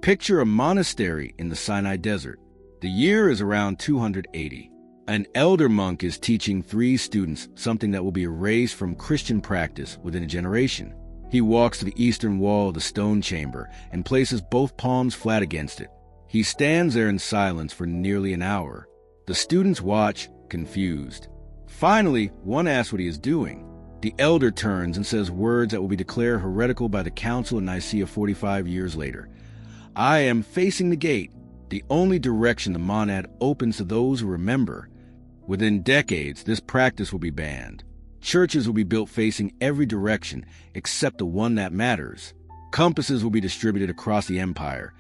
Picture a monastery in the Sinai desert. The year is around 280. An elder monk is teaching 3 students something that will be erased from Christian practice within a generation. He walks to the eastern wall of the stone chamber and places both palms flat against it. He stands there in silence for nearly an hour. The students watch, confused. Finally, one asks what he is doing. The elder turns and says words that will be declared heretical by the Council in Nicaea 45 years later. "I am facing the gate, the only direction the monad opens to those who remember." Within decades, this practice will be banned. Churches will be built facing every direction except the one that matters. Compasses will be distributed across the empire,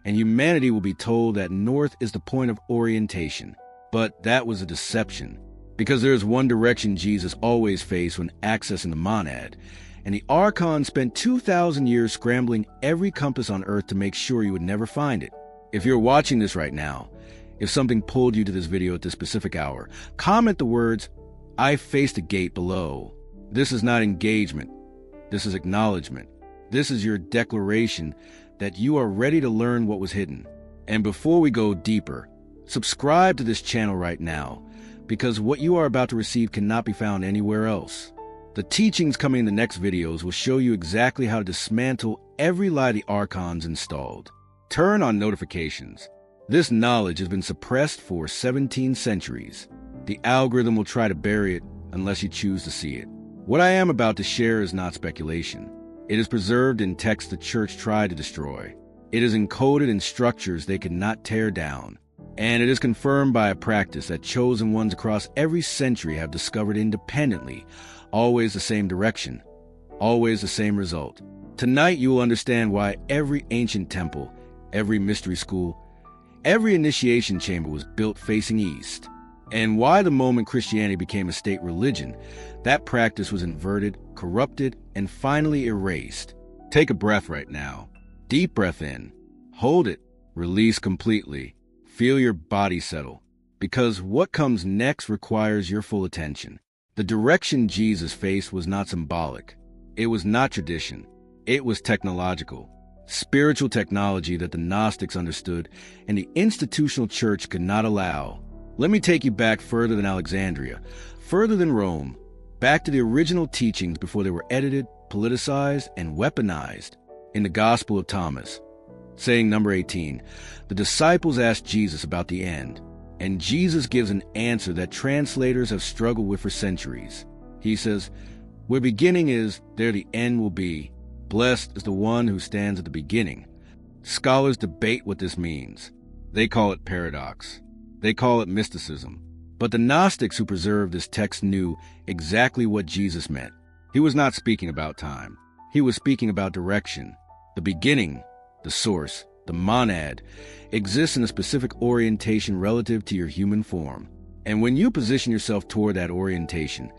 and humanity will be told that north is the point of orientation. But that was a deception, because there is one direction Jesus always faced when accessing the monad, and the archons spent 2,000 years scrambling every compass on earth to make sure you would never find it. If you're watching this right now, if something pulled you to this video at this specific hour, comment the words, "I face the gate" below. This is not engagement. This is acknowledgement. This is your declaration that you are ready to learn what was hidden. And before we go deeper, subscribe to this channel right now, because what you are about to receive cannot be found anywhere else. The teachings coming in the next videos will show you exactly how to dismantle every lie the archons installed. Turn on notifications. This knowledge has been suppressed for 17 centuries. The algorithm will try to bury it unless you choose to see it. What I am about to share is not speculation. It is preserved in texts the church tried to destroy. It is encoded in structures they could not tear down. And it is confirmed by a practice that chosen ones across every century have discovered independently, always the same direction, always the same result. Tonight you will understand why every ancient temple, every mystery school, every initiation chamber was built facing east, and why the moment Christianity became a state religion, that practice was inverted, corrupted, and finally erased. Take a breath right now. Deep breath in. Hold it. Release completely. Feel your body settle, because what comes next requires your full attention. The direction Jesus faced was not symbolic. It was not tradition. It was technological. Spiritual technology that the Gnostics understood and the institutional church could not allow. Let me take you back further than Alexandria, further than Rome, back to the original teachings before they were edited, politicized, and weaponized. In the Gospel of Thomas, saying number 18, the disciples asked Jesus about the end, and Jesus gives an answer that translators have struggled with for centuries. He says, "Where beginning is, there the end will be. Blessed is the one who stands at the beginning." Scholars debate what this means. They call it paradox. They call it mysticism. But the Gnostics who preserved this text knew exactly what Jesus meant. He was not speaking about time. He was speaking about direction. The beginning, the source, the monad, exists in a specific orientation relative to your human form. And when you position yourself toward that orientation,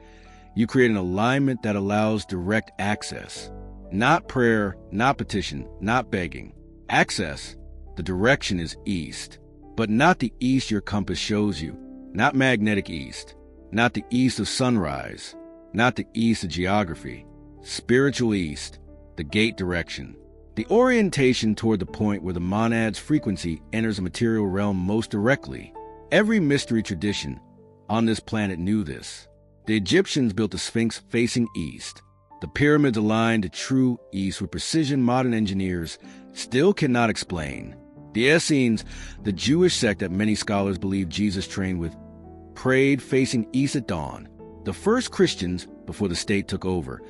you create an alignment that allows direct access. Not prayer, not petition, not begging. Access. The direction is east, but not the east your compass shows you. Not magnetic east. Not the east of sunrise. Not the east of geography. Spiritual east. The gate direction. The orientation toward the point where the monad's frequency enters the material realm most directly. Every mystery tradition on this planet knew this. The Egyptians built the Sphinx facing east. The pyramids aligned to true east with precision modern engineers still cannot explain. The Essenes, the Jewish sect that many scholars believe Jesus trained with, prayed facing east at dawn. The first Christians, before the state took over,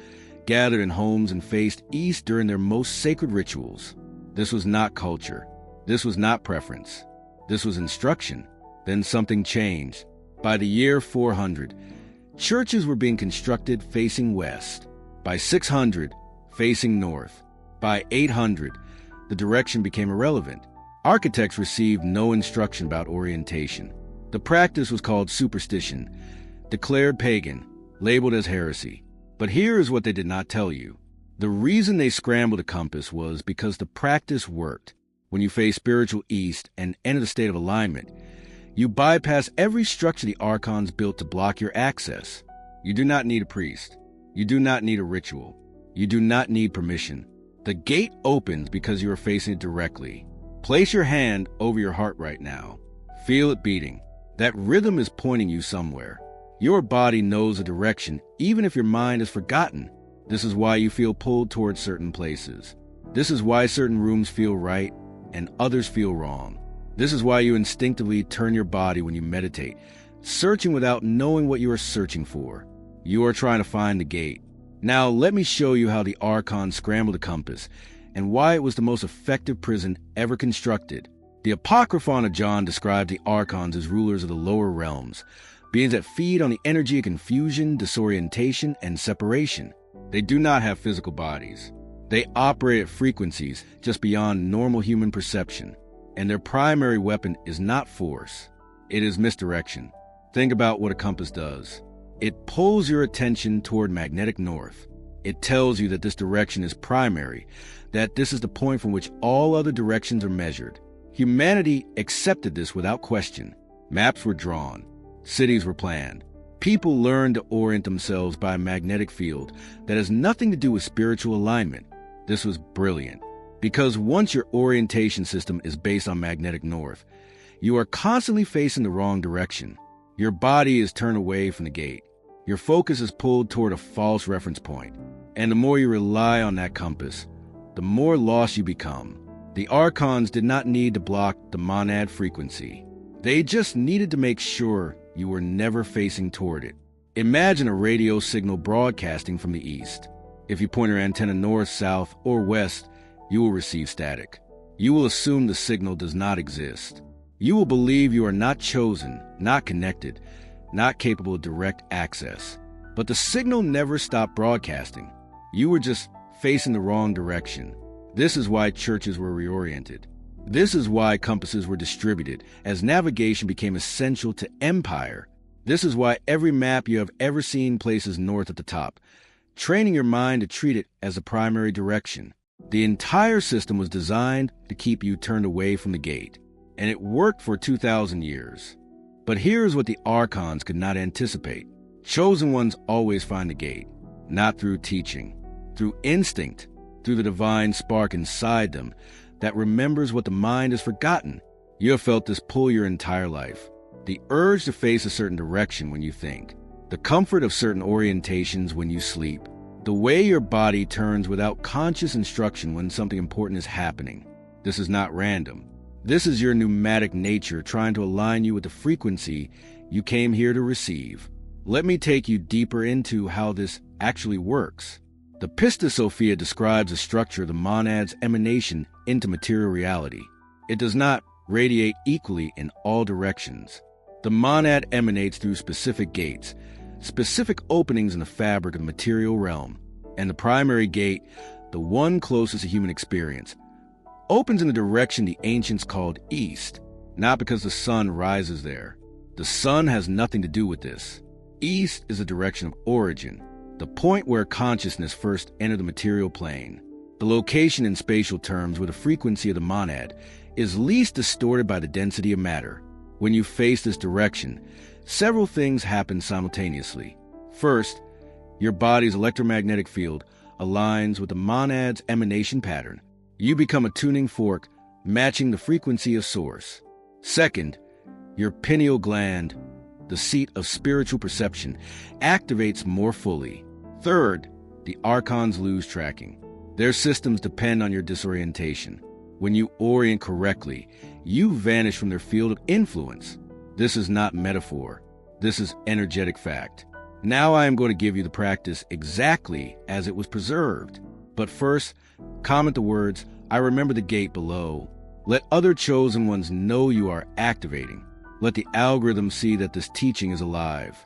gathered in homes and faced east during their most sacred rituals. This was not culture. This was not preference. This was instruction. Then something changed. By the year 400, churches were being constructed facing west. By 600, facing north. By 800, the direction became irrelevant. Architects received no instruction about orientation. The practice was called superstition, declared pagan, labeled as heresy. But here is what they did not tell you. The reason they scrambled a compass was because the practice worked. When you face spiritual east and enter the state of alignment, you bypass every structure the archons built to block your access. You do not need a priest. You do not need a ritual. You do not need permission. The gate opens because you are facing it directly. Place your hand over your heart right now. Feel it beating. That rhythm is pointing you somewhere. Your body knows a direction, even if your mind has forgotten. This is why you feel pulled towards certain places. This is why certain rooms feel right and others feel wrong. This is why you instinctively turn your body when you meditate, searching without knowing what you are searching for. You are trying to find the gate. Now, let me show you how the archons scrambled the compass and why it was the most effective prison ever constructed. The Apocryphon of John described the archons as rulers of the lower realms, beings that feed on the energy of confusion, disorientation, and separation. They do not have physical bodies. They operate at frequencies just beyond normal human perception, and their primary weapon is not force. It is misdirection. Think about what a compass does. It pulls your attention toward magnetic north. It tells you that this direction is primary, that this is the point from which all other directions are measured. Humanity accepted this without question. Maps were drawn. Cities were planned. People learned to orient themselves by a magnetic field that has nothing to do with spiritual alignment. This was brilliant, because once your orientation system is based on magnetic north, you are constantly facing the wrong direction. Your body is turned away from the gate. Your focus is pulled toward a false reference point. And the more you rely on that compass, the more lost you become. The archons did not need to block the monad frequency. They just needed to make sure you were never facing toward it. Imagine a radio signal broadcasting from the east. If you point your antenna north, south, or west, you will receive static. You will assume the signal does not exist. You will believe you are not chosen, not connected, not capable of direct access. But the signal never stopped broadcasting. You were just facing the wrong direction. This is why churches were reoriented. This is why compasses were distributed, as navigation became essential to empire. This is why every map you have ever seen places north at the top, training your mind to treat it as a primary direction. The entire system was designed to keep you turned away from the gate, and it worked for 2,000 years. But here's what the archons could not anticipate. Chosen ones always find the gate, not through teaching, through instinct, through the divine spark inside them that remembers what the mind has forgotten. You have felt this pull your entire life. The urge to face a certain direction when you think. The comfort of certain orientations when you sleep. The way your body turns without conscious instruction when something important is happening. This is not random. This is your pneumatic nature trying to align you with the frequency you came here to receive. Let me take you deeper into how this actually works. The Pista Sophia describes the structure of the monad's emanation into material reality. It does not radiate equally in all directions. The monad emanates through specific gates, specific openings in the fabric of the material realm, and the primary gate, the one closest to human experience, opens in the direction the ancients called east, not because the sun rises there. The sun has nothing to do with this. East is the direction of origin, the point where consciousness first entered the material plane. The location in spatial terms where the frequency of the monad is least distorted by the density of matter. When you face this direction, several things happen simultaneously. First, your body's electromagnetic field aligns with the monad's emanation pattern. You become a tuning fork matching the frequency of source. Second, your pineal gland, the seat of spiritual perception, activates more fully. Third, the archons lose tracking. Their systems depend on your disorientation. When you orient correctly, you vanish from their field of influence. This is not metaphor. This is energetic fact. Now I am going to give you the practice exactly as it was preserved. But first, comment the words, "I remember the gate" below. Let other chosen ones know you are activating. Let the algorithm see that this teaching is alive.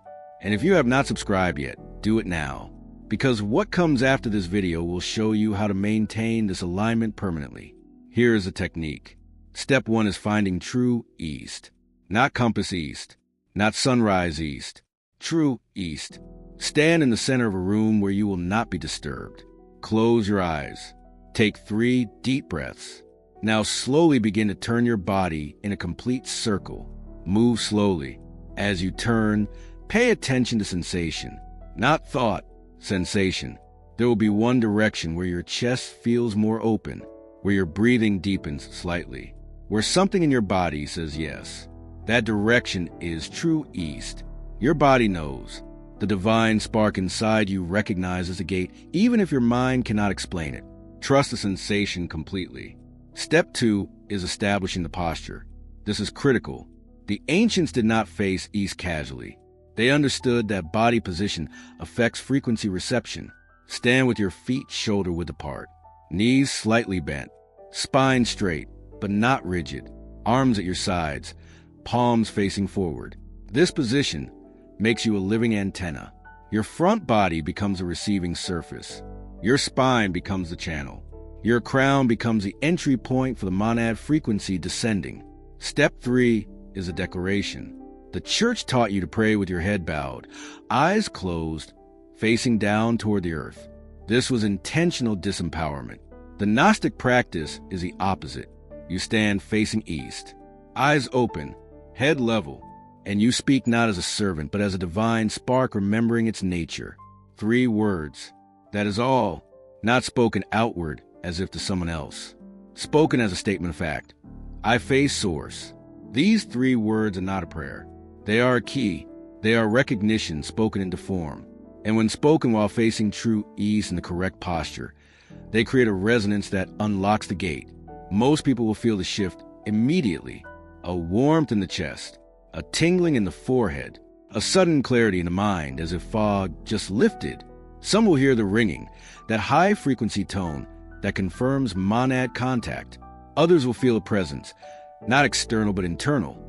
And if you have not subscribed yet, do it now. Because what comes after this video will show you how to maintain this alignment permanently. Here is a technique. Step 1 is finding true east. Not compass east. Not sunrise east. True east. Stand in the center of a room where you will not be disturbed. Close your eyes. Take 3 deep breaths. Now slowly begin to turn your body in a complete circle. Move slowly. As you turn, pay attention to sensation. Not thought, sensation. There will be one direction where your chest feels more open, where your breathing deepens slightly. where something in your body says yes. That direction is true east. Your body knows. The divine spark inside you recognizes the gate, even if your mind cannot explain it. Trust the sensation completely. Step 2 is establishing the posture. This is critical. The ancients did not face east casually. They understood that body position affects frequency reception. Stand with your feet shoulder-width apart, knees slightly bent, spine straight, but not rigid, arms at your sides, palms facing forward. This position makes you a living antenna. Your front body becomes a receiving surface. Your spine becomes the channel. Your crown becomes the entry point for the monad frequency descending. Step 3 is a declaration. The church taught you to pray with your head bowed, eyes closed, facing down toward the earth. This was intentional disempowerment. The Gnostic practice is the opposite. You stand facing east, eyes open, head level, and you speak not as a servant, but as a divine spark remembering its nature. 3 words. That is all, not spoken outward as if to someone else. Spoken as a statement of fact. I face source. These 3 words are not a prayer. They are a key. They are recognition spoken into form. And when spoken while facing true ease in the correct posture, they create a resonance that unlocks the gate. Most people will feel the shift immediately. A warmth in the chest, a tingling in the forehead, a sudden clarity in the mind as if fog just lifted. Some will hear the ringing, that high-frequency tone that confirms monad contact. Others will feel a presence, not external but internal,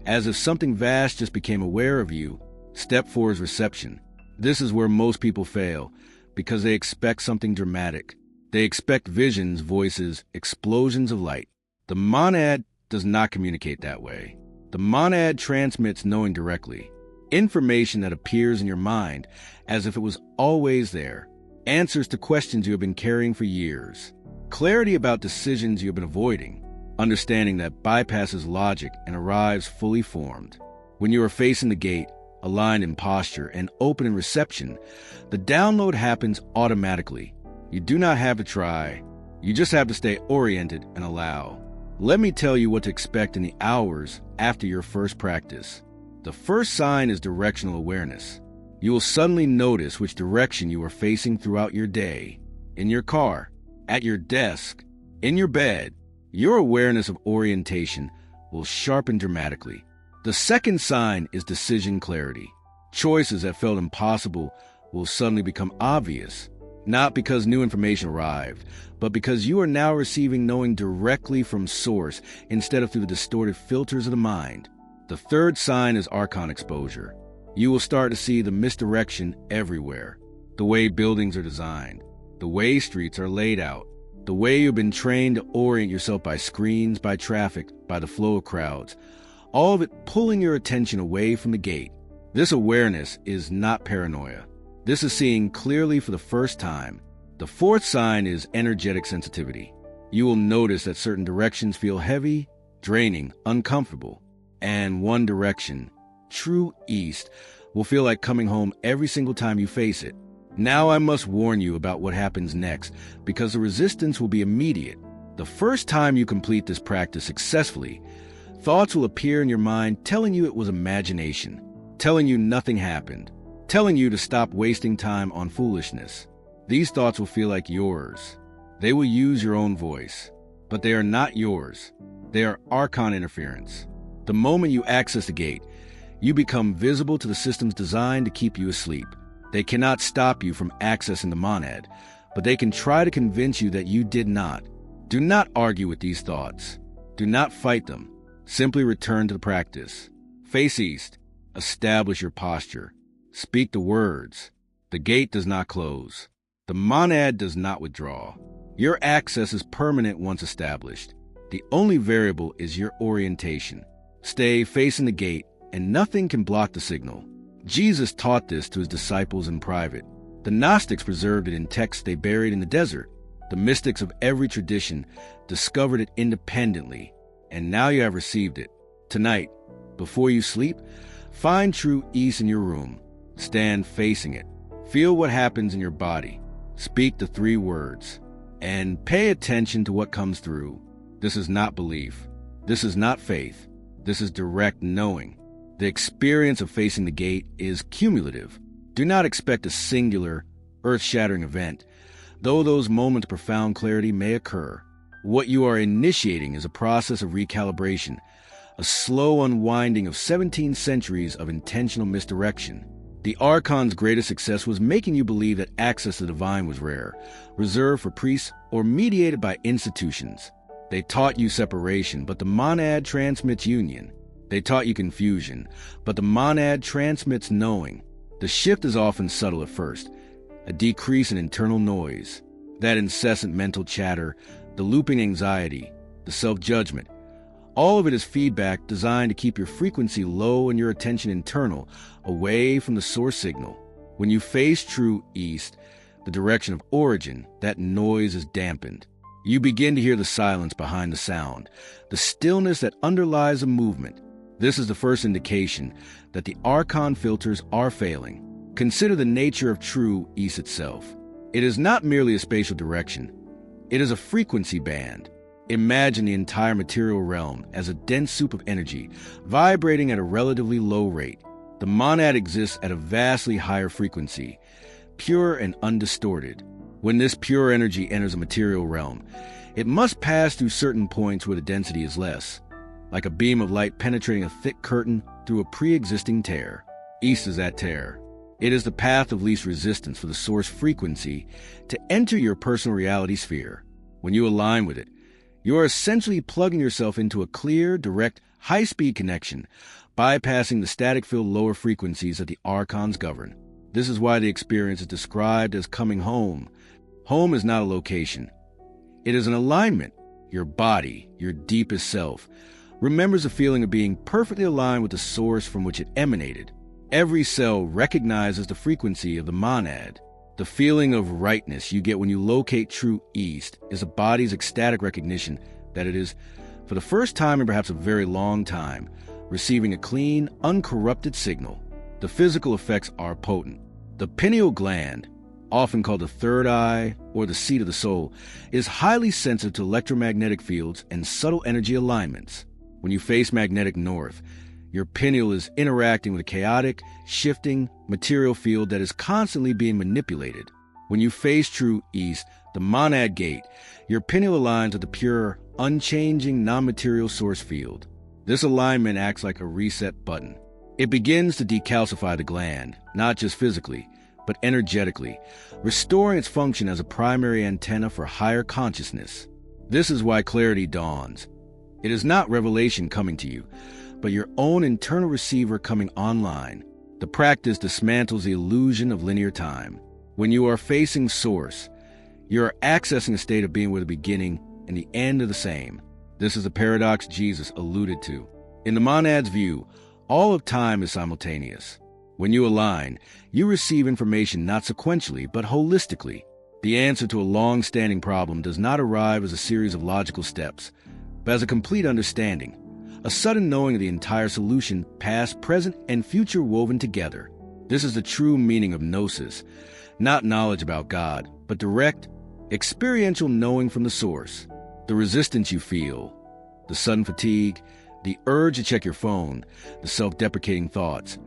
as if something vast just became aware of you. Step 4 is reception. This is where most people fail, because they expect something dramatic. They expect visions, voices, explosions of light. The monad does not communicate that way. The monad transmits knowing directly, information that appears in your mind as if it was always there, answers to questions you have been carrying for years, clarity about decisions you have been avoiding, understanding that bypasses logic and arrives fully formed. When you are facing the gate, aligned in posture and open in reception, the download happens automatically. You do not have to try. You just have to stay oriented and allow. Let me tell you what to expect in the hours after your first practice. The first sign is directional awareness. You will suddenly notice which direction you are facing throughout your day. In your car, at your desk, in your bed, your awareness of orientation will sharpen dramatically. The second sign is decision clarity. Choices that felt impossible will suddenly become obvious, not because new information arrived, but because you are now receiving knowing directly from source instead of through the distorted filters of the mind. The third sign is archon exposure. You will start to see the misdirection everywhere. The way buildings are designed, the way streets are laid out, the way you've been trained to orient yourself by screens, by traffic, by the flow of crowds. All of it pulling your attention away from the gate. This awareness is not paranoia. This is seeing clearly for the first time. The fourth sign is energetic sensitivity. You will notice that certain directions feel heavy, draining, uncomfortable. And one direction, true east, will feel like coming home every single time you face it. Now I must warn you about what happens next, because the resistance will be immediate. The first time you complete this practice successfully, thoughts will appear in your mind telling you it was imagination, telling you nothing happened, telling you to stop wasting time on foolishness. These thoughts will feel like yours. They will use your own voice, but they are not yours. They are archon interference. The moment you access the gate, you become visible to the systems designed to keep you asleep. They cannot stop you from accessing the monad, but they can try to convince you that you did not. Do not argue with these thoughts. Do not fight them. Simply return to the practice. Face east. Establish your posture. Speak the words. The gate does not close. The monad does not withdraw. Your access is permanent once established. The only variable is your orientation. Stay facing the gate, and nothing can block the signal. Jesus taught this to his disciples in private. The Gnostics preserved it in texts they buried in the desert. The mystics of every tradition discovered it independently, and now you have received it. Tonight, before you sleep, find true ease in your room. Stand facing it. Feel what happens in your body. Speak the 3 words. And pay attention to what comes through. This is not belief. This is not faith. This is direct knowing. The experience of facing the gate is cumulative. Do not expect a singular, earth-shattering event, though those moments of profound clarity may occur. What you are initiating is a process of recalibration, a slow unwinding of 17 centuries of intentional misdirection. The Archon's greatest success was making you believe that access to the divine was rare, reserved for priests, or mediated by institutions. They taught you separation, but the monad transmits union. They taught you confusion, but the monad transmits knowing. The shift is often subtle at first, a decrease in internal noise, that incessant mental chatter, the looping anxiety, the self-judgment. All of it is feedback designed to keep your frequency low and your attention internal, away from the source signal. When you face true east, the direction of origin, that noise is dampened. You begin to hear the silence behind the sound, the stillness that underlies a movement. This is the first indication that the Archon filters are failing. Consider the nature of true east itself. It is not merely a spatial direction. It is a frequency band. Imagine the entire material realm as a dense soup of energy, vibrating at a relatively low rate. The monad exists at a vastly higher frequency, pure and undistorted. When this pure energy enters a material realm, it must pass through certain points where the density is less, like a beam of light penetrating a thick curtain through a pre-existing tear. East is that tear. It is the path of least resistance for the source frequency to enter your personal reality sphere. When you align with it, you are essentially plugging yourself into a clear, direct, high-speed connection, bypassing the static-filled lower frequencies that the Archons govern. This is why the experience is described as coming home. Home is not a location. It is an alignment. Your body, your deepest self, remembers the feeling of being perfectly aligned with the source from which it emanated. Every cell recognizes the frequency of the monad. The feeling of rightness you get when you locate true east is a body's ecstatic recognition that it is, for the first time in perhaps a very long time, receiving a clean, uncorrupted signal. The physical effects are potent. The pineal gland, often called the third eye or the seat of the soul, is highly sensitive to electromagnetic fields and subtle energy alignments. When you face magnetic north, your pineal is interacting with a chaotic, shifting material field that is constantly being manipulated. When you face true east, the monad gate, your pineal aligns with the pure, unchanging, non-material source field. This alignment acts like a reset button. It begins to decalcify the gland, not just physically, but energetically, restoring its function as a primary antenna for higher consciousness. This is why clarity dawns. It is not revelation coming to you, but your own internal receiver coming online. The practice dismantles the illusion of linear time. When you are facing source, you are accessing a state of being where the beginning and the end are the same. This is the paradox Jesus alluded to. In the monad's view, all of time is simultaneous. When you align, you receive information not sequentially, but holistically. The answer to a long-standing problem does not arrive as a series of logical steps, but as a complete understanding, a sudden knowing of the entire solution, past, present, and future woven together. This is the true meaning of gnosis, not knowledge about God, but direct, experiential knowing from the source. The resistance you feel, the sudden fatigue, the urge to check your phone, the self-deprecating thoughts,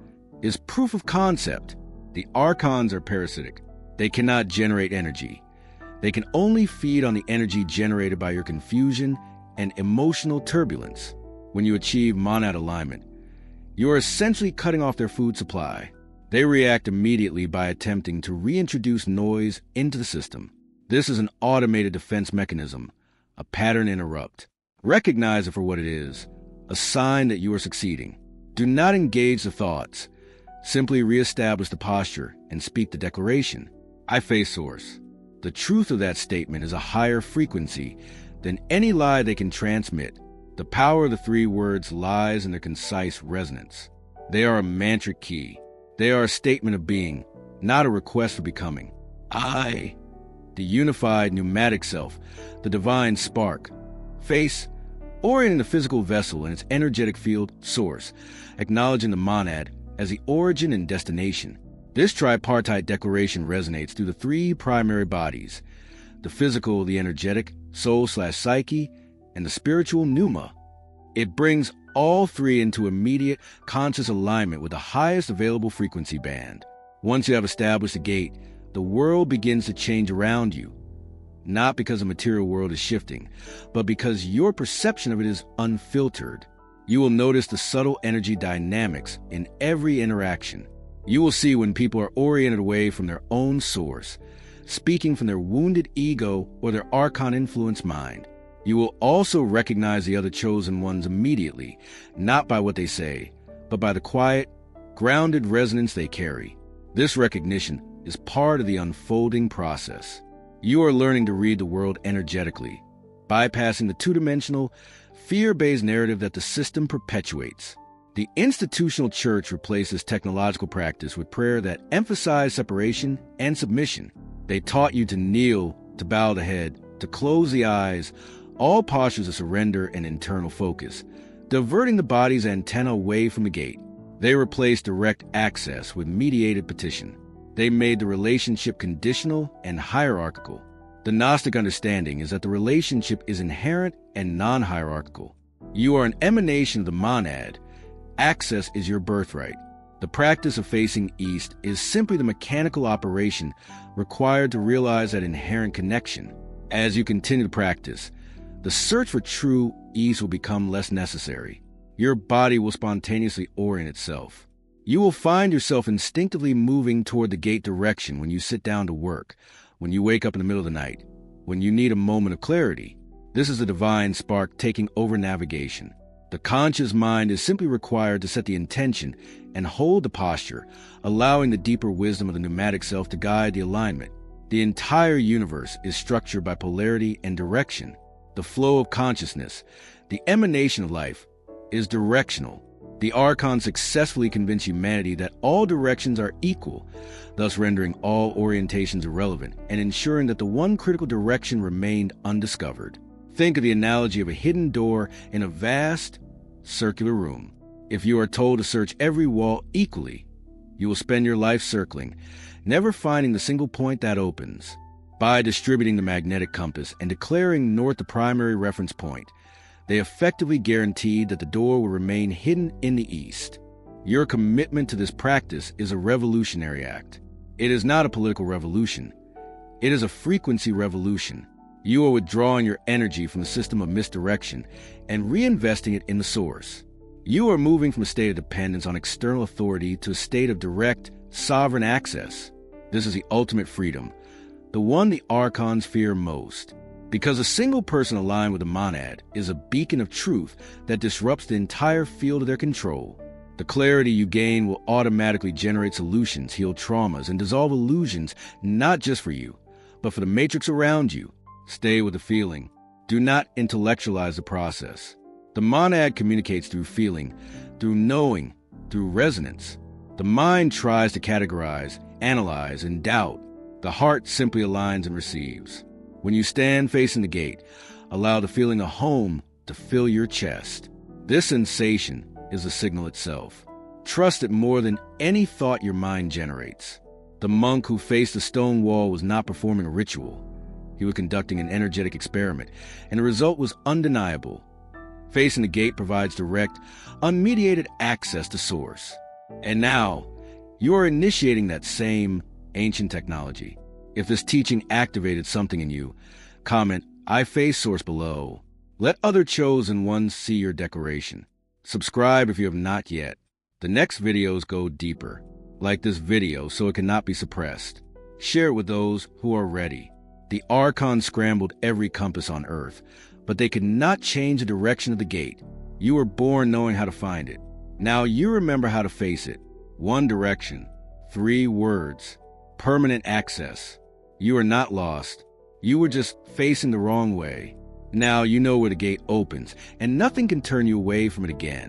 is proof of concept. The Archons are parasitic. They cannot generate energy. They can only feed on the energy generated by your confusion and emotional turbulence. When you achieve monad alignment, you are essentially cutting off their food supply. They react immediately by attempting to reintroduce noise into the system. This is an automated defense mechanism, a pattern interrupt. Recognize it for what it is, a sign that you are succeeding. Do not engage the thoughts. Simply reestablish the posture and speak the declaration. I face source. The truth of that statement is a higher frequency than any lie they can transmit. The power of the three words lies in their concise resonance. They are a mantric key. They are a statement of being, not a request for becoming. I, the unified pneumatic self, the divine spark, face, orienting the physical vessel and its energetic field source, acknowledging the monad as the origin and destination. This tripartite declaration resonates through the three primary bodies, the physical, the energetic, soul/psyche, and the spiritual pneuma. It brings all three into immediate, conscious alignment with the highest available frequency band. Once you have established a gate, the world begins to change around you. Not because the material world is shifting, but because your perception of it is unfiltered. You will notice the subtle energy dynamics in every interaction. You will see when people are oriented away from their own source, speaking from their wounded ego or their archon-influenced mind. You will also recognize the other chosen ones immediately, not by what they say, but by the quiet, grounded resonance they carry. This recognition is part of the unfolding process. You are learning to read the world energetically, bypassing the two-dimensional, fear-based narrative that the system perpetuates. The institutional church replaces technological practice with prayer that emphasized separation and submission. They taught you to kneel, to bow the head, to close the eyes, all postures of surrender and internal focus, diverting the body's antenna away from the gate. They replaced direct access with mediated petition. They made the relationship conditional and hierarchical. The Gnostic understanding is that the relationship is inherent and non-hierarchical. You are an emanation of the monad. Access is your birthright. The practice of facing east is simply the mechanical operation required to realize that inherent connection. As you continue to practice, the search for true ease will become less necessary. Your body will spontaneously orient itself. You will find yourself instinctively moving toward the gate direction when you sit down to work, when you wake up in the middle of the night, when you need a moment of clarity. This is the divine spark taking over navigation. The conscious mind is simply required to set the intention and hold the posture, allowing the deeper wisdom of the pneumatic self to guide the alignment. The entire universe is structured by polarity and direction. The flow of consciousness, the emanation of life, is directional. The Archon successfully convinced humanity that all directions are equal, thus rendering all orientations irrelevant and ensuring that the one critical direction remained undiscovered. Think of the analogy of a hidden door in a vast, circular room. If you are told to search every wall equally, you will spend your life circling, never finding the single point that opens. By distributing the magnetic compass and declaring north the primary reference point, they effectively guaranteed that the door will remain hidden in the east. Your commitment to this practice is a revolutionary act. It is not a political revolution. It is a frequency revolution. You are withdrawing your energy from the system of misdirection and reinvesting it in the source. You are moving from a state of dependence on external authority to a state of direct, sovereign access. This is the ultimate freedom, the one the Archons fear most. Because a single person aligned with a monad is a beacon of truth that disrupts the entire field of their control. The clarity you gain will automatically generate solutions, heal traumas, and dissolve illusions, not just for you, but for the matrix around you. Stay with the feeling. Do not intellectualize the process. The monad communicates through feeling, through knowing, through resonance. The mind tries to categorize, analyze, and doubt. The heart simply aligns and receives. When you stand facing the gate, allow the feeling of home to fill your chest. This sensation is the signal itself. Trust it more than any thought your mind generates. The monk who faced the stone wall was not performing a ritual. He was conducting an energetic experiment, and the result was undeniable. Facing the gate provides direct, unmediated access to source. And now, you are initiating that same ancient technology. If this teaching activated something in you, comment, "I face source" below. Let other chosen ones see your declaration. Subscribe if you have not yet. The next videos go deeper. Like this video so it cannot be suppressed. Share it with those who are ready. The Archon scrambled every compass on Earth, but they could not change the direction of the gate. You were born knowing how to find it. Now you remember how to face it. One direction, 3 words, permanent access. You are not lost. You were just facing the wrong way. Now you know where the gate opens, and nothing can turn you away from it again.